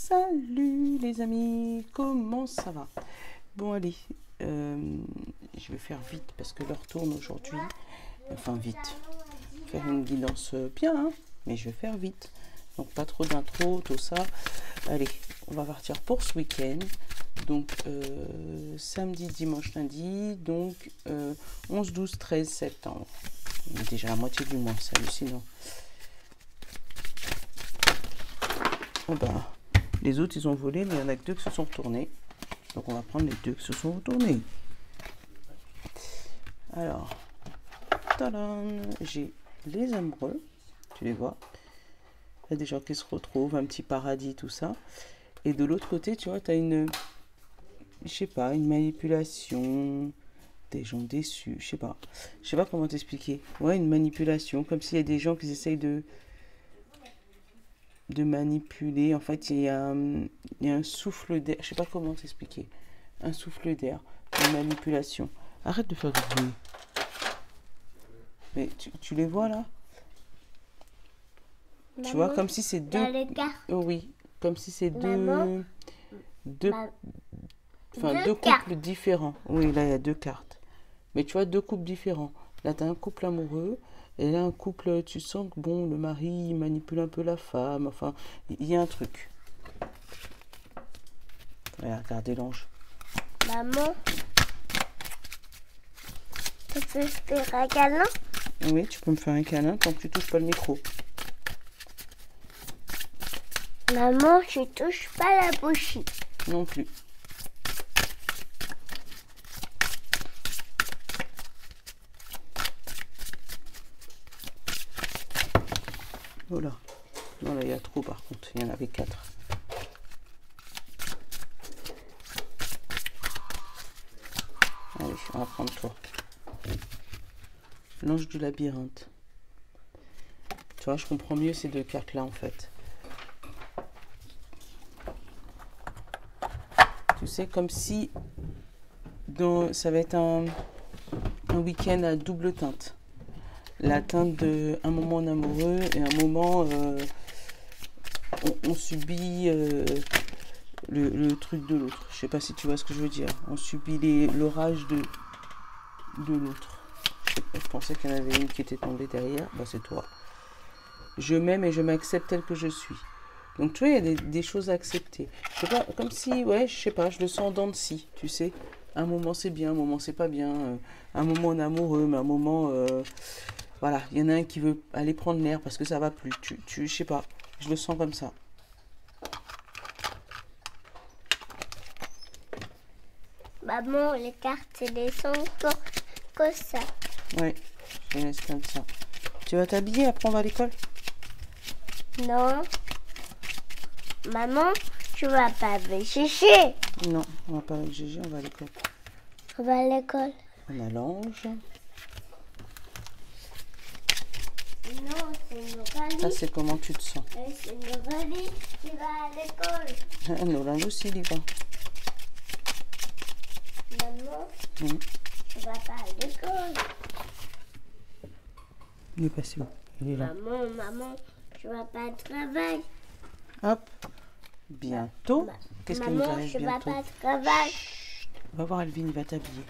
Salut les amis, comment ça va? Bon allez, je vais faire vite parce que l'heure tourne aujourd'hui. Enfin vite, faire une guidance bien, hein, mais je vais faire vite. Donc pas trop d'intro, tout ça. Allez, on va partir pour ce week-end. Donc samedi, dimanche, lundi, donc 11, 12, 13 septembre. On est déjà à la moitié du mois, c'est hallucinant. Oh bah, les autres ils ont volé, mais il y en a que deux qui se sont retournés. Donc on va prendre les deux qui se sont retournés. Alors, tadam, j'ai les amoureux, tu les vois. Il y a des gens qui se retrouvent, un petit paradis, tout ça. Et de l'autre côté, tu vois, tu as une, je sais pas, une manipulation, des gens déçus, je sais pas comment t'expliquer. Ouais, une manipulation, comme s'il y a des gens qui essayent de manipuler. En fait, il y a un souffle d'air, je sais pas comment t'expliquer. Un souffle d'air, une manipulation. Arrête de faire du bruit. Mais tu les vois là? Tu vois, comme si c'est deux... Oh, oui, comme si c'est deux couples différents. Oui, là, il y a deux cartes. Mais tu vois, deux couples différents. Là, tu as un couple amoureux. Et là, un couple, tu sens que, bon, le mari il manipule un peu la femme. Enfin, il y a un truc. Regardez l'ange. Maman, tu peux faire un câlin? Oui, tu peux me faire un câlin tant que tu touches pas le micro. Maman, je touche pas la bougie. Non plus. Oh là. Non, là, il y a trop par contre. Il y en avait 4. Allez, on va prendre toi. L'ange du labyrinthe. Tu vois, je comprends mieux ces deux cartes-là, en fait. Tu sais, comme si ça va être un week-end à double teinte. La teinte d'un moment amoureux et un moment on subit le truc de l'autre. Je sais pas si tu vois ce que je veux dire. On subit l'orage de l'autre. Je pensais qu'il y en avait une qui était tombée derrière. Bah, c'est toi. Je m'aime et je m'accepte tel que je suis. Donc tu vois, il y a des choses à accepter. Je sais pas, comme si, ouais, je sais pas, je le sens en dents de scie, tu sais. Un moment c'est bien, un moment c'est pas bien. Un moment on est amoureux, mais un moment, voilà, il y en a un qui veut aller prendre l'air parce que ça va plus. Je sais pas, je le sens comme ça. Maman, les cartes, elles sont comme ça. Ouais, je les laisse comme ça. Tu vas t'habiller, après on va à l'école? Non. Maman, tu vas pas avec Gégé. Non, on va pas avec Gégé, on va à l'école. On va à l'école. On a l'ange. Non, c'est Noralie. Ça, c'est comment tu te sens. C'est Noralie qui va à l'école. Nolan aussi, il y va. Maman, tu vas pas à l'école. Il est passé où? Il est là. Maman, tu vas pas au travail. Hop. Bientôt. Qu'est-ce qui nous arrive bientôt? Maman, tu vas pas au travail. Chut. Va voir Alvin, il va t'habiller.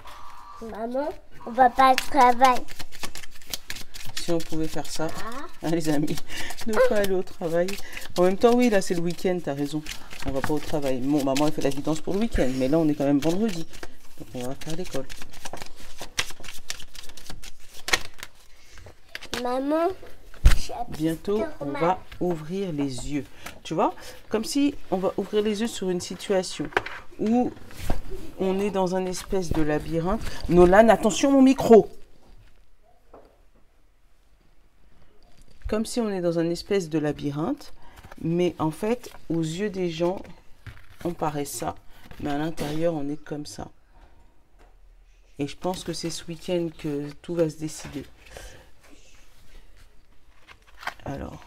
Maman, on va pas au travail. Si on pouvait faire ça, hein, les amis, ne pas aller au travail. En même temps, oui, là c'est le week-end, t'as raison. On va pas au travail. Bon, maman elle fait la guidance pour le week-end, mais là on est quand même vendredi. Donc on va faire l'école. Maman, bientôt on va ouvrir les yeux. Tu vois, comme si on va ouvrir les yeux sur une situation où on est dans un espèce de labyrinthe. Nolan, attention mon micro. Comme si on est dans un espèce de labyrinthe, mais en fait, aux yeux des gens, on paraît ça, mais à l'intérieur, on est comme ça. Et je pense que c'est ce week-end que tout va se décider. Alors,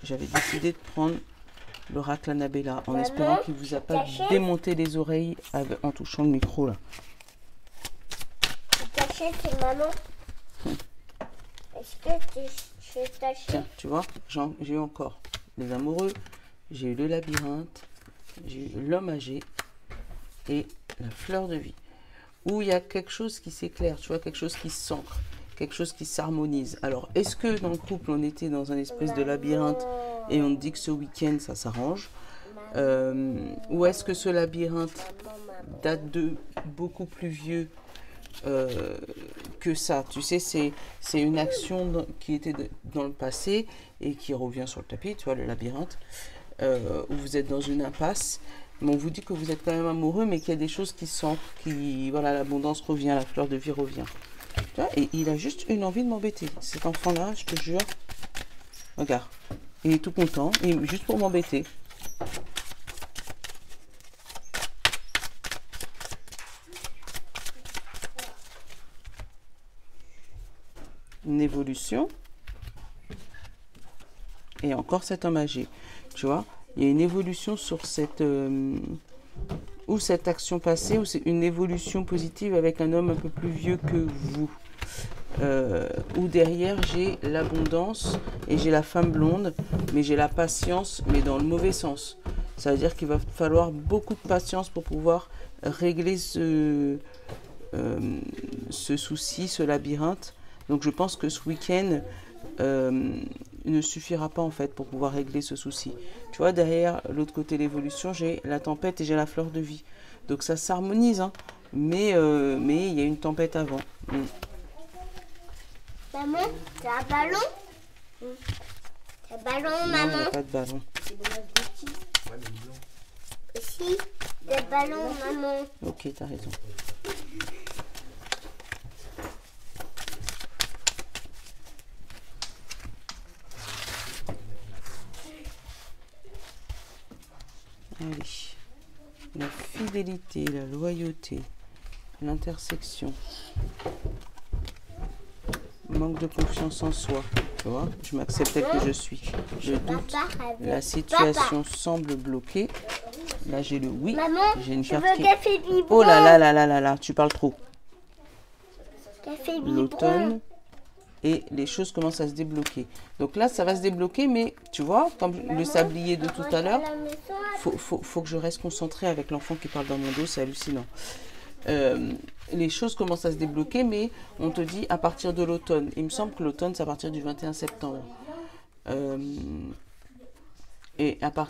j'avais décidé de prendre l'oracle Annabella, en espérant qu'il ne vous a pas démonté les oreilles en touchant le micro, là. Tu t'achètes, maman? Est-ce que tu t'achètes? Tiens, tu vois, j'ai encore les amoureux, j'ai eu le labyrinthe, j'ai eu l'homme âgé et la fleur de vie. Où il y a quelque chose qui s'éclaire, tu vois, quelque chose qui s'ancre, quelque chose qui s'harmonise. Alors, est-ce que dans le couple, on était dans un espèce de labyrinthe et on dit que ce week-end, ça s'arrange, ou est-ce que ce labyrinthe date de beaucoup plus vieux que ça? Tu sais, c'est une action qui était dans le passé et qui revient sur le tapis, tu vois, le labyrinthe, où vous êtes dans une impasse. Mais on vous dit que vous êtes quand même amoureux, mais qu'il y a des choses qui sont, voilà, l'abondance revient, la fleur de vie revient. Tu vois, et il a juste une envie de m'embêter. Cet enfant-là, je te jure, regarde, il est tout content, juste pour m'embêter. Une évolution. Et encore cet homme âgé. Tu vois, il y a une évolution sur cette ou cette action passée, ou c'est une évolution positive avec un homme un peu plus vieux que vous. Où derrière j'ai l'abondance et j'ai la femme blonde, mais j'ai la patience, mais dans le mauvais sens. Ça veut dire qu'il va falloir beaucoup de patience pour pouvoir régler ce souci, ce labyrinthe. Donc je pense que ce week-end ne suffira pas en fait pour pouvoir régler ce souci. Tu vois, derrière l'autre côté de l'évolution, j'ai la tempête et j'ai la fleur de vie. Donc ça s'harmonise, hein, mais il y a une tempête avant. Maman, t'as un ballon? T'as un ballon, Non, maman? il n'y a pas de ballon. Si, t'as un ballon, maman. Ok, t'as raison. Allez, la fidélité, la loyauté, l'intersection, manque de confiance en soi, tu vois, je m'accepte tel que je suis, je doute, la situation semble bloquée, là j'ai le oui, j'ai une carte qui... Café biberon. Oh là là là là là là, tu parles trop. Café biberon. L'automne. Et les choses commencent à se débloquer. Donc là, ça va se débloquer, mais tu vois, comme le sablier de tout à l'heure, faut que je reste concentrée avec l'enfant qui parle dans mon dos, c'est hallucinant. Les choses commencent à se débloquer, mais on te dit à partir de l'automne. Il me semble que l'automne, c'est à partir du 21 septembre.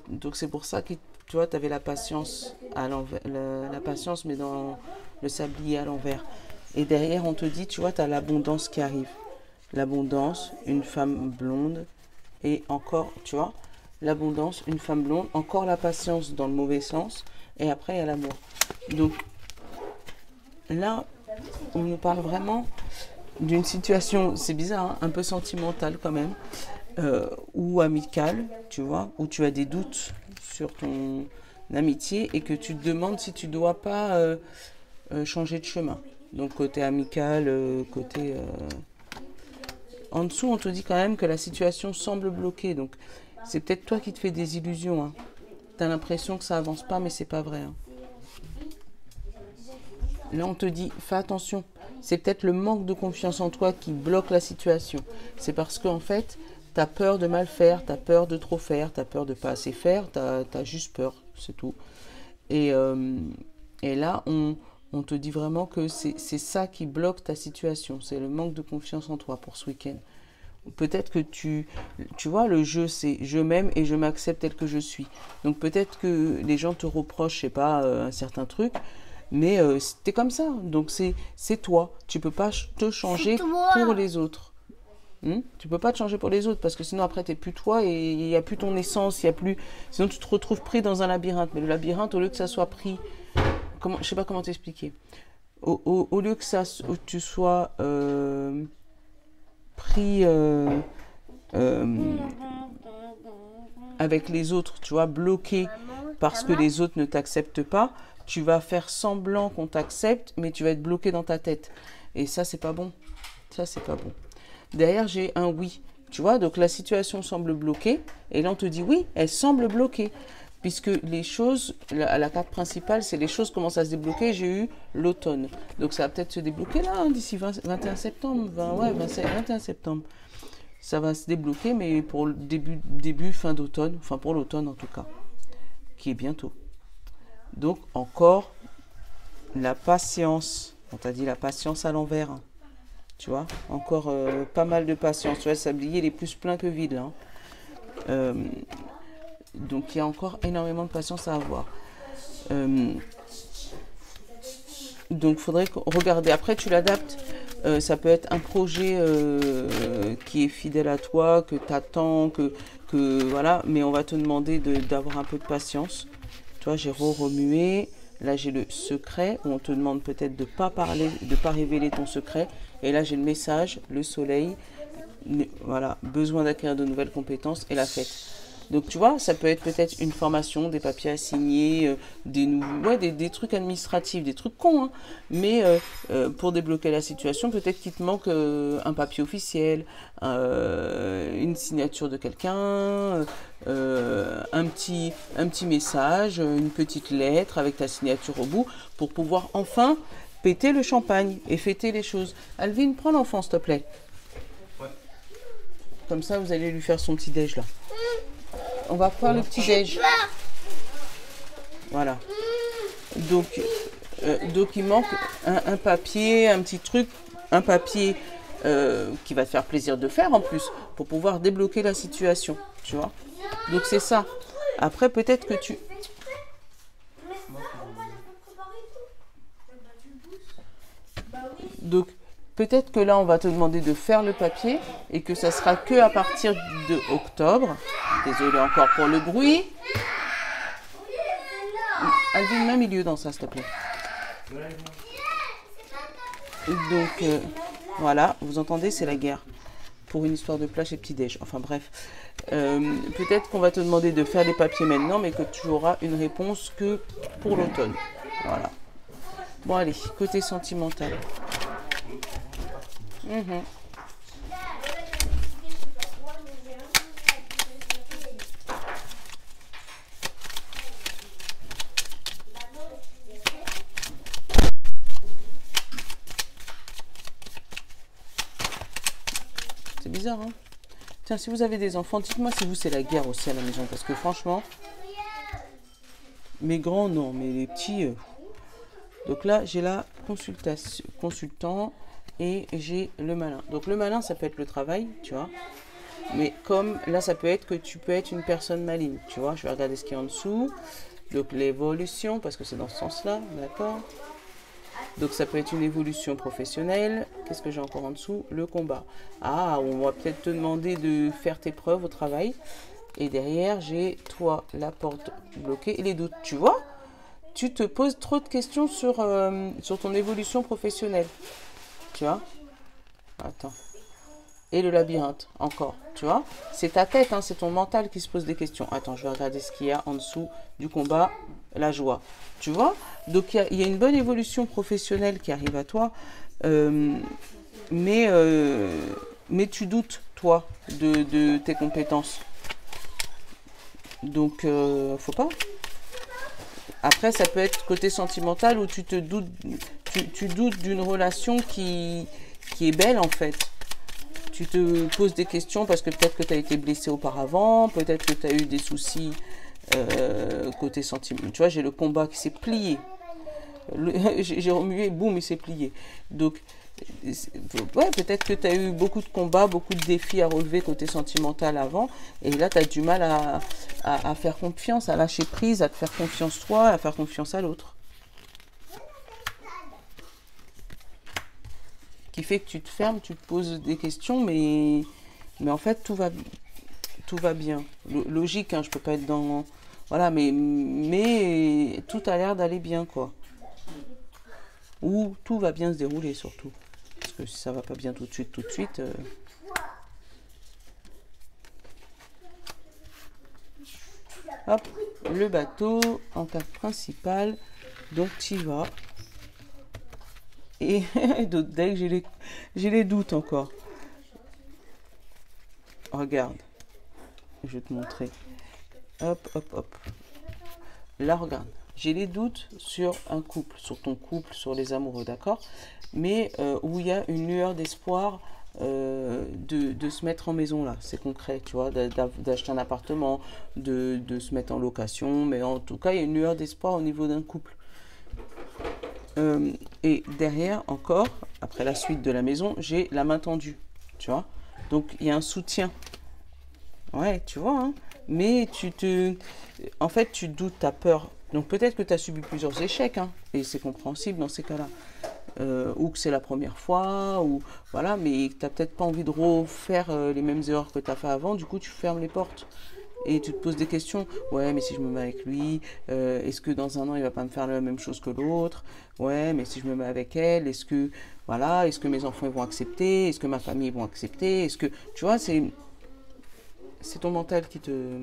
Donc c'est pour ça que, tu vois, tu avais la patience à l'envers, la patience, mais dans le sablier à l'envers. Et derrière, on te dit, tu vois, tu as l'abondance qui arrive. L'abondance, une femme blonde, et encore, tu vois, l'abondance, une femme blonde, encore la patience dans le mauvais sens, et après il y a l'amour. Donc là, on nous parle vraiment d'une situation, c'est bizarre, hein, un peu sentimentale quand même, ou amicale, tu vois, où tu as des doutes sur ton amitié et que tu te demandes si tu ne dois pas changer de chemin. Donc côté amical, côté... En dessous, on te dit quand même que la situation semble bloquée. Donc, c'est peut-être toi qui te fais des illusions. Hein. Tu as l'impression que ça avance pas, mais c'est pas vrai. Hein. Là, on te dit, fais attention. C'est peut-être le manque de confiance en toi qui bloque la situation. C'est parce qu'en fait, tu as peur de mal faire, tu as peur de trop faire, tu as peur de pas assez faire, tu as juste peur, c'est tout. Et là, on te dit vraiment que c'est ça qui bloque ta situation. C'est le manque de confiance en toi pour ce week-end. Peut-être que tu vois, le jeu, c'est je m'aime et je m'accepte tel que je suis. Donc peut-être que les gens te reprochent, je sais pas, un certain truc, mais t'es comme ça. Donc c'est toi. Tu peux pas te changer pour les autres. Tu peux pas te changer pour les autres parce que sinon après t'es plus toi et il n'y a plus ton essence, il y a plus. Sinon tu te retrouves pris dans un labyrinthe. Mais le labyrinthe, au lieu que ça soit pris... je sais pas comment t'expliquer. Au lieu que tu sois pris avec les autres, tu vois, bloqué parce que les autres ne t'acceptent pas, tu vas faire semblant qu'on t'accepte, mais tu vas être bloqué dans ta tête. Et ça, c'est pas bon. Ça, c'est pas bon. Derrière, j'ai un oui. Tu vois, donc la situation semble bloquée. Et là, on te dit oui, elle semble bloquée. Puisque les choses, la carte principale, c'est les choses commencent à se débloquer. J'ai eu l'automne. Donc ça va peut-être se débloquer là, hein, d'ici 21 septembre. 21 septembre. ça va se débloquer, mais pour le début fin d'automne, enfin pour l'automne en tout cas, qui est bientôt. Donc encore la patience. On t'a dit la patience à l'envers. Hein. Tu vois, encore pas mal de patience. Tu vois, le sablier, il est plus plein que vide. Hein. Donc il y a encore énormément de patience à avoir. Donc il faudrait regarder. Après, tu l'adaptes. Ça peut être un projet qui est fidèle à toi, que tu attends, que voilà. Mais on va te demander d'avoir un peu de patience. Tu vois, j'ai remué. Là, j'ai le secret, où on te demande peut-être de ne pas parler, de ne pas révéler ton secret. Et là, j'ai le message, le soleil, voilà, besoin d'acquérir de nouvelles compétences et la fête. Donc, tu vois, ça peut être peut-être une formation, des papiers à signer, des trucs administratifs, des trucs cons. Hein. Mais pour débloquer la situation, peut-être qu'il te manque un papier officiel, une signature de quelqu'un, un petit message, une petite lettre avec ta signature au bout, pour pouvoir enfin péter le champagne et fêter les choses. Alvin, prends l'enfant, s'il te plaît. Ouais. Comme ça, vous allez lui faire son petit déj, là. On va faire le petit déj. Voilà. Donc il manque un papier, un petit truc, un papier qui va te faire plaisir de faire en plus, pour pouvoir débloquer la situation, tu vois. Donc c'est ça. Après, peut-être que tu... Donc, peut-être que là, on va te demander de faire le papier et que ça sera que à partir de octobre. Désolée encore pour le bruit. Alvin, mets milieu dans ça, s'il te plaît. Donc, voilà, vous entendez, c'est la guerre. Pour une histoire de plage et petit-déj. Enfin bref. Peut-être qu'on va te demander de faire les papiers maintenant, mais que tu auras une réponse que pour l'automne. Voilà. Bon, allez, côté sentimental. C'est bizarre, hein? Tiens, si vous avez des enfants, dites-moi si vous, c'est la guerre aussi à la maison. Parce que franchement, mes grands, non, mais les petits... Donc là, j'ai la consultant et j'ai le malin. Donc le malin, ça peut être le travail, tu vois. Mais comme là, ça peut être que tu peux être une personne maligne, tu vois. Je vais regarder ce qu'il y a en dessous. Donc l'évolution, parce que c'est dans ce sens-là, d'accord. Donc ça peut être une évolution professionnelle. Qu'est-ce que j'ai encore en dessous? Le combat. Ah, on va peut-être te demander de faire tes preuves au travail. Et derrière, j'ai toi, la porte bloquée et les doutes. Tu vois? Tu te poses trop de questions sur ton évolution professionnelle. Tu vois? Attends. Et le labyrinthe, encore. Tu vois? C'est ta tête, hein, c'est ton mental qui se pose des questions. Attends, je vais regarder ce qu'il y a en dessous du combat. La joie. Tu vois? Donc, il y a une bonne évolution professionnelle qui arrive à toi. Mais tu doutes, toi, de tes compétences. Donc, faut pas. Après, ça peut être côté sentimental où tu doutes d'une relation qui est belle, en fait. Tu te poses des questions parce que peut-être que tu as été blessé auparavant, peut-être que tu as eu des soucis côté sentiment. Tu vois, j'ai le combat qui s'est plié. J'ai remué, boum, il s'est plié. Donc, ouais, peut-être que tu as eu beaucoup de combats, beaucoup de défis à relever côté sentimental avant. Et là, tu as du mal à faire confiance, à lâcher prise, à te faire confiance toi, à faire confiance à l'autre. Qui fait que tu te fermes, tu te poses des questions, mais en fait, tout va bien. Logique, hein, je peux pas être dans... Voilà, mais tout a l'air d'aller bien, quoi. Ou tout va bien se dérouler, surtout. Parce que si ça va pas bien tout de suite... Hop, le bateau en carte principale. Donc, tu y vas. Et dès que j'ai les doutes encore. Regarde. Je vais te montrer. Hop, hop, hop. Là, regarde. J'ai les doutes sur un couple, sur ton couple, sur les amoureux, d'accord? Mais où il y a une lueur d'espoir de se mettre en maison là, c'est concret, tu vois, d'acheter un appartement, de se mettre en location, mais en tout cas, il y a une lueur d'espoir au niveau d'un couple. Et derrière, encore, après la suite de la maison, j'ai la main tendue, tu vois. Donc, il y a un soutien. Ouais, tu vois, hein. Mais en fait, tu doutes, tu as peur. Donc, peut-être que tu as subi plusieurs échecs, hein, et c'est compréhensible dans ces cas-là. Ou que c'est la première fois, ou voilà, mais tu n'as peut-être pas envie de refaire les mêmes erreurs que tu as fait avant, du coup, tu fermes les portes. Et tu te poses des questions. Ouais, mais si je me mets avec lui, est-ce que dans un an, il va pas me faire la même chose que l'autre? Ouais, mais si je me mets avec elle, est-ce que mes enfants ils vont accepter? Est-ce que ma famille vont accepter? Tu vois, c'est ton mental qui te...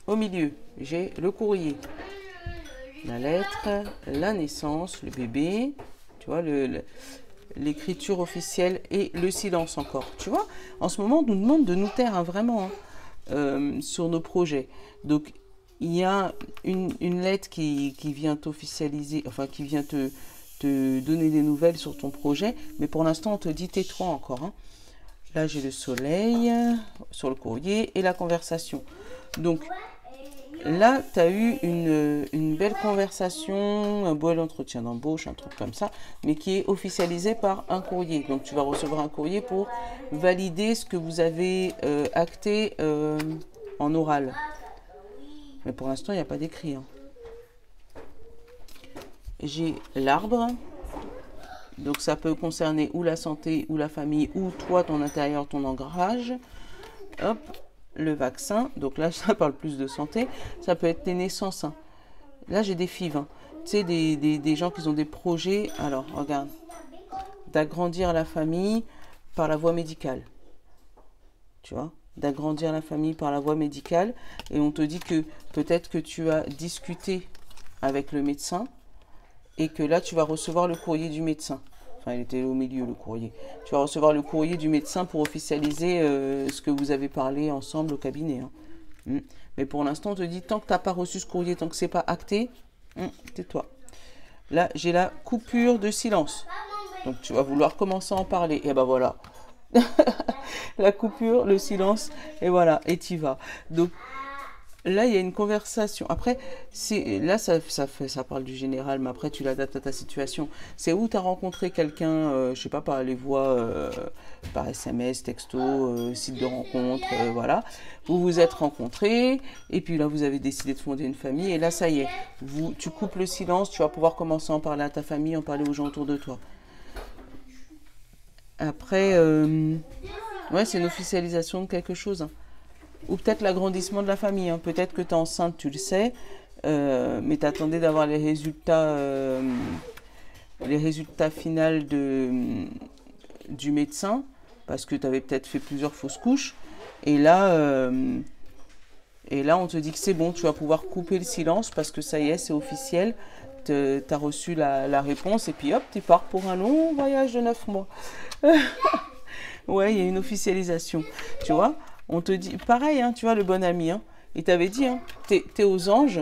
Au milieu, j'ai le courrier, la lettre, la naissance, le bébé, tu vois, l'écriture officielle et le silence encore. Tu vois, en ce moment, on nous demande de nous taire, hein, vraiment, hein. Sur nos projets. Donc, il y a une lettre qui vient t'officialiser, enfin, qui vient te donner des nouvelles sur ton projet, mais pour l'instant, on te dit tais-toi encore, hein. Là, j'ai le soleil sur le courrier et la conversation. Donc, là, tu as eu une belle conversation, un beau entretien d'embauche, un truc comme ça, mais qui est officialisé par un courrier. Donc, tu vas recevoir un courrier pour valider ce que vous avez acté en oral. Mais pour l'instant, il n'y a pas d'écrit, hein. J'ai l'arbre. Donc, ça peut concerner ou la santé, ou la famille, ou toi, ton intérieur, ton ancrage. Hop. Le vaccin, donc là ça parle plus de santé, ça peut être des naissances, hein. Là j'ai des FIV, hein. Tu sais, des gens qui ont des projets, alors regarde, d'agrandir la famille par la voie médicale, tu vois, d'agrandir la famille par la voie médicale, et on te dit que peut-être que tu as discuté avec le médecin, et que là tu vas recevoir le courrier du médecin. Enfin, il était au milieu, le courrier. Tu vas recevoir le courrier du médecin pour officialiser ce que vous avez parlé ensemble au cabinet, hein. Mais pour l'instant, on te dit, tant que tu n'as pas reçu ce courrier, tant que ce n'est pas acté, tais-toi. Là, j'ai la coupure de silence. Donc, tu vas vouloir commencer à en parler. Et ben voilà. La coupure, le silence, et voilà, et tu vas. Donc, là, il y a une conversation. Après, là, ça parle du général, mais après, tu l'adaptes à ta situation. C'est où tu as rencontré quelqu'un, je sais pas, par les voies, par SMS, texto, site de rencontre, voilà. Vous vous êtes rencontrés, et puis là, vous avez décidé de fonder une famille, et là, ça y est. Tu coupes le silence, tu vas pouvoir commencer à en parler à ta famille, en parler aux gens autour de toi. Après, ouais, c'est une officialisation de quelque chose, hein. Ou peut-être l'agrandissement de la famille, hein. Peut-être que tu es enceinte, tu le sais, mais tu attendais d'avoir les résultats finaux du médecin, parce que tu avais peut-être fait plusieurs fausses couches. Et là, on te dit que c'est bon, tu vas pouvoir couper le silence, parce que ça y est, c'est officiel. Tu as reçu la réponse, et puis hop, tu pars pour un long voyage de 9 mois. Ouais, il y a une officialisation, tu vois. On te dit, pareil, hein, tu vois, le bon ami, hein, il t'avait dit, hein, t'es aux anges,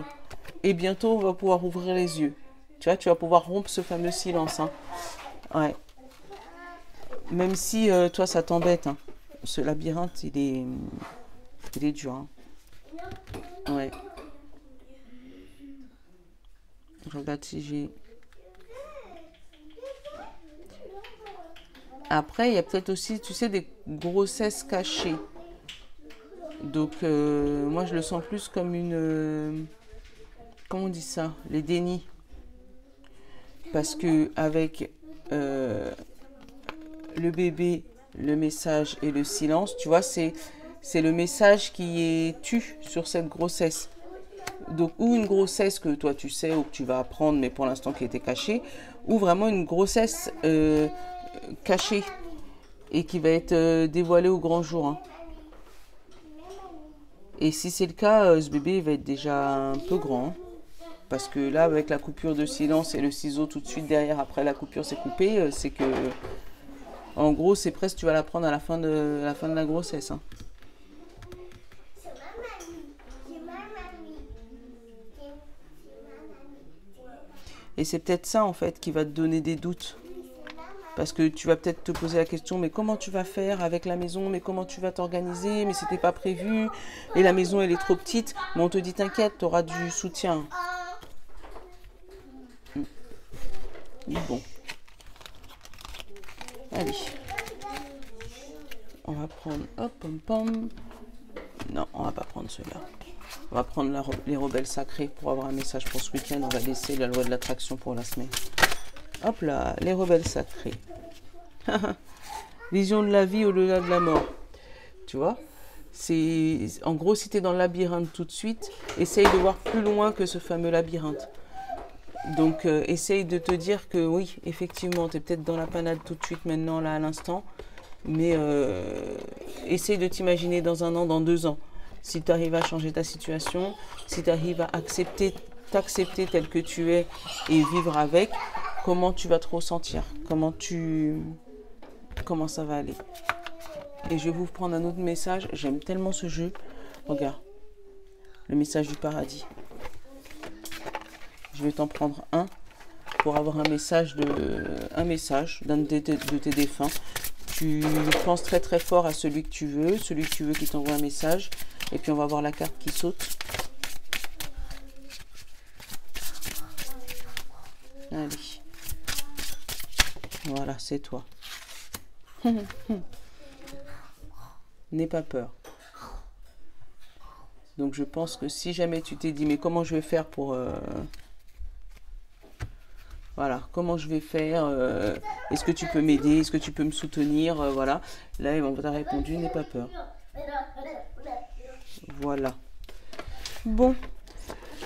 et bientôt on va pouvoir ouvrir les yeux. Tu vois, tu vas pouvoir rompre ce fameux silence, hein. Ouais. Même si, toi, ça t'embête, hein. Ce labyrinthe, il est dur, hein. Ouais. Je regarde si j'ai... Après, il y a peut-être aussi, tu sais, des grossesses cachées. Donc, moi, je le sens plus comme une... comment on dit ça? Les dénis. Parce que avec le bébé, le message et le silence, tu vois, c'est le message qui est tu sur cette grossesse. Donc, ou une grossesse que toi, tu sais, ou que tu vas apprendre, mais pour l'instant qui était cachée, ou vraiment une grossesse cachée et qui va être dévoilée au grand jour, hein. Et si c'est le cas, ce bébé va être déjà un peu grand, hein. Parce que là, avec la coupure de silence et le ciseau tout de suite derrière, après la coupure s'est coupée, c'est que, en gros, c'est presque, tu vas l'apprendre à la fin de la grossesse, hein. Et c'est peut-être ça, en fait, qui va te donner des doutes. Parce que tu vas peut-être te poser la question, mais comment tu vas faire avec la maison? Mais comment tu vas t'organiser? Mais c'était pas prévu. Et la maison, elle est trop petite. Mais on te dit, t'inquiète, tu auras du soutien. Bon. Allez. On va prendre... Hop, pom, pom. Non, on va pas prendre ceux-là. On va prendre les rebelles sacrés pour avoir un message pour ce week-end. On va laisser la loi de l'attraction pour la semaine. Hop là, les rebelles sacrés. Vision de la vie au-delà de la mort. Tu vois? C'est en gros, si tu es dans le labyrinthe tout de suite, essaye de voir plus loin que ce fameux labyrinthe. Donc, essaye de te dire que oui, effectivement, tu es peut-être dans la panade tout de suite, maintenant, là, à l'instant. Mais essaye de t'imaginer dans 1 an, dans 2 ans. Si tu arrives à changer ta situation, si tu arrives à t'accepter tel que tu es et vivre avec, comment tu vas te ressentir? Comment ça va aller? Et je vais vous prendre un autre message. J'aime tellement ce jeu. Regarde. Le message du paradis. Je vais t'en prendre un pour avoir un message d'un de tes défunts. Tu penses très très fort à celui que tu veux qui t'envoie un message. Et puis on va voir la carte qui saute. Allez. Voilà, c'est toi. N'aie pas peur. Donc je pense que si jamais tu t'es dit, mais comment je vais faire pour... Voilà, comment je vais faire? Est-ce que tu peux m'aider? Est-ce que tu peux me soutenir? Voilà. Là, on t'a répondu, n'aie pas peur. Voilà. Bon,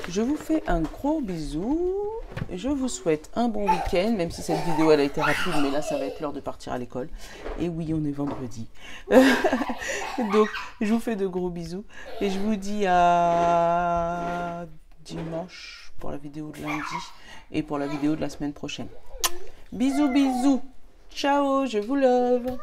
je vous fais un gros bisou. Je vous souhaite un bon week-end, même si cette vidéo elle a été rapide, mais là ça va être l'heure de partir à l'école. Et oui, on est vendredi. Donc, je vous fais de gros bisous. Et je vous dis à dimanche pour la vidéo de lundi et pour la vidéo de la semaine prochaine. Bisous, bisous. Ciao, je vous love.